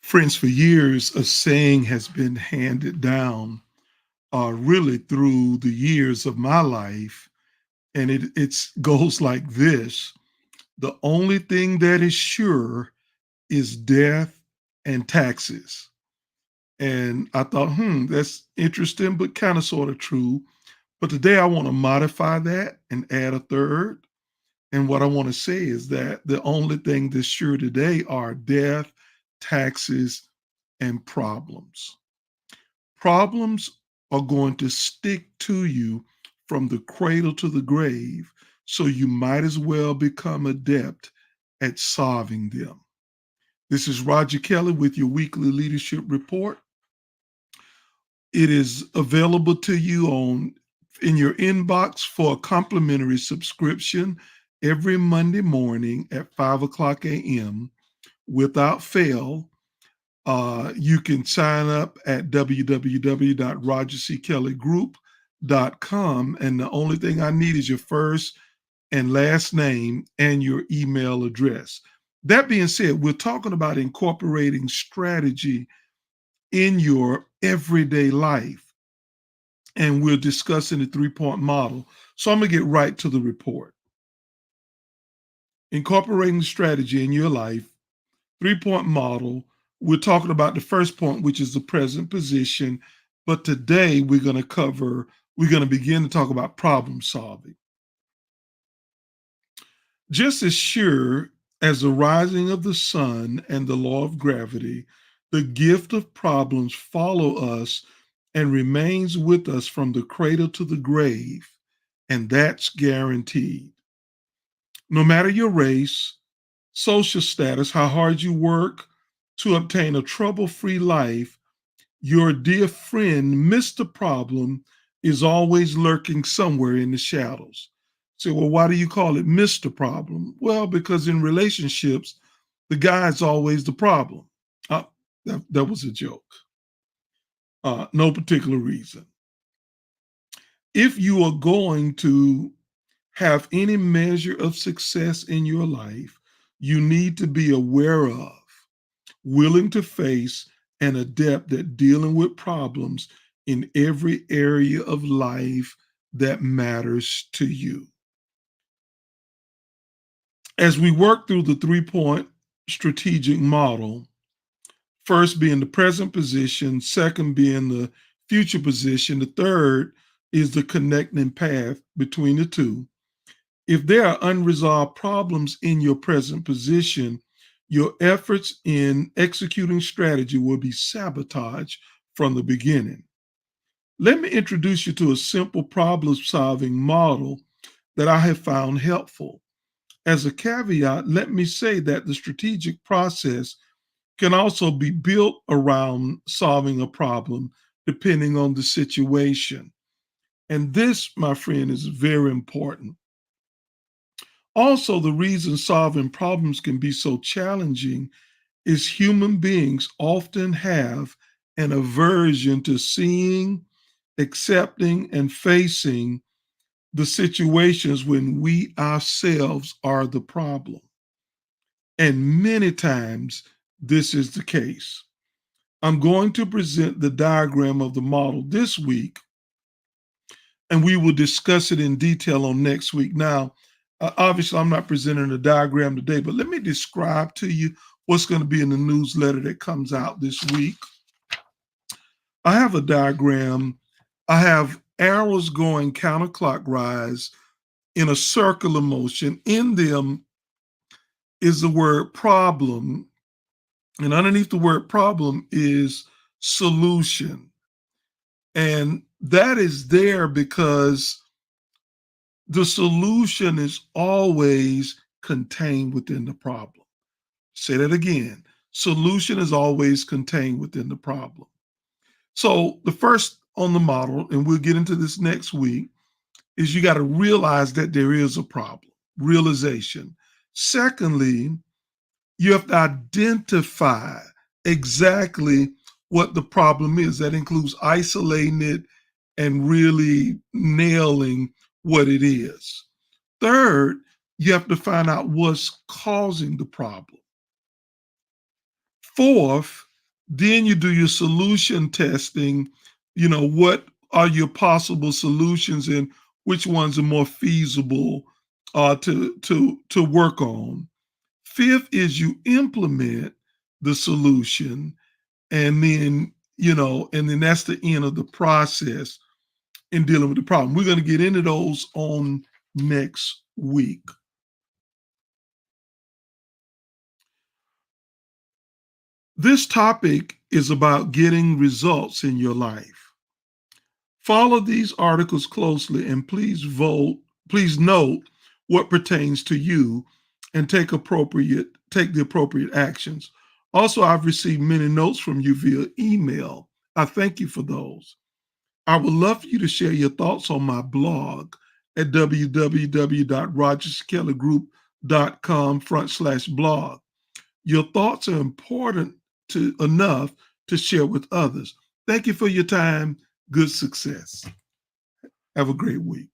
Friends, for years, a saying has been handed down really through the years of my life. And it goes like this: the only thing that is sure is death and taxes. And I thought, that's interesting, but kind of sort of true. But today I want to modify that and add a third. And what I want to say is that the only thing that's sure today are death, taxes, and problems. Problems are going to stick to you from the cradle to the grave, so you might as well become adept at solving them. This is Roger Kelly with your weekly leadership report. It is available to you on in your inbox for a complimentary subscription every Monday morning at 5 o'clock a.m. without fail. You can sign up at www.rogerckellygroup.com. And the only thing I need is your first and last name and your email address. That being said, we're talking about incorporating strategy in your everyday life. And we're discussing the 3-point model. So I'm going to get right to the report. Incorporating strategy in your life, 3-point model. We're talking about the first point, which is the present position. But today we're going to begin to talk about problem solving. Just as sure as the rising of the sun and the law of gravity, the gift of problems follow us and remains with us from the cradle to the grave, and that's guaranteed. No matter your race, social status, how hard you work to obtain a trouble-free life, your dear friend, Mr. Problem, is always lurking somewhere in the shadows. Say, well, why do you call it Mr. Problem? Well, because in relationships, the guy's always the problem. Uh, that was a joke. No particular reason. If you are going to have any measure of success in your life, you need to be aware of, willing to face, and adept at dealing with problems in every area of life that matters to you. As we work through the 3-point strategic model, first being the present position, second being the future position, the third is the connecting path between the two. If there are unresolved problems in your present position, your efforts in executing strategy will be sabotaged from the beginning. Let me introduce you to a simple problem solving model that I have found helpful. As a caveat, let me say that the strategic process can also be built around solving a problem depending on the situation. And this, my friend, is very important. Also, the reason solving problems can be so challenging is human beings often have an aversion to seeing, accepting, and facing the situations when we ourselves are the problem. And many times this is the case. I'm going to present the diagram of the model this week, and we will discuss it in detail on next week. Now, obviously, I'm not presenting a diagram today, but let me describe to you what's going to be in the newsletter that comes out this week. I have a diagram. I have arrows going counterclockwise in a circular motion. In them is the word problem, and underneath the word problem is solution. And that is there because the solution is always contained within the problem. Say that again. Solution is always contained within the problem. So the first on the model, and we'll get into this next week, is you got to realize that there is a problem, realization. Secondly, you have to identify exactly what the problem is. That includes isolating it and really nailing what it is. Third, you have to find out what's causing the problem. Fourth, Then you do your solution testing. What are your possible solutions and which ones are more feasible to work on. Fifth is you implement the solution, and then that's the end of the process in dealing with the problem. We're going to get into those on next week. This topic is about getting results in your life. Follow these articles closely and please note what pertains to you and take the appropriate actions. Also, I've received many notes from you via email. I thank you for those. I would love for you to share your thoughts on my blog at www.rogerskellergroup.com/blog. Your thoughts are important enough to share with others. Thank you for your time. Good success. Have a great week.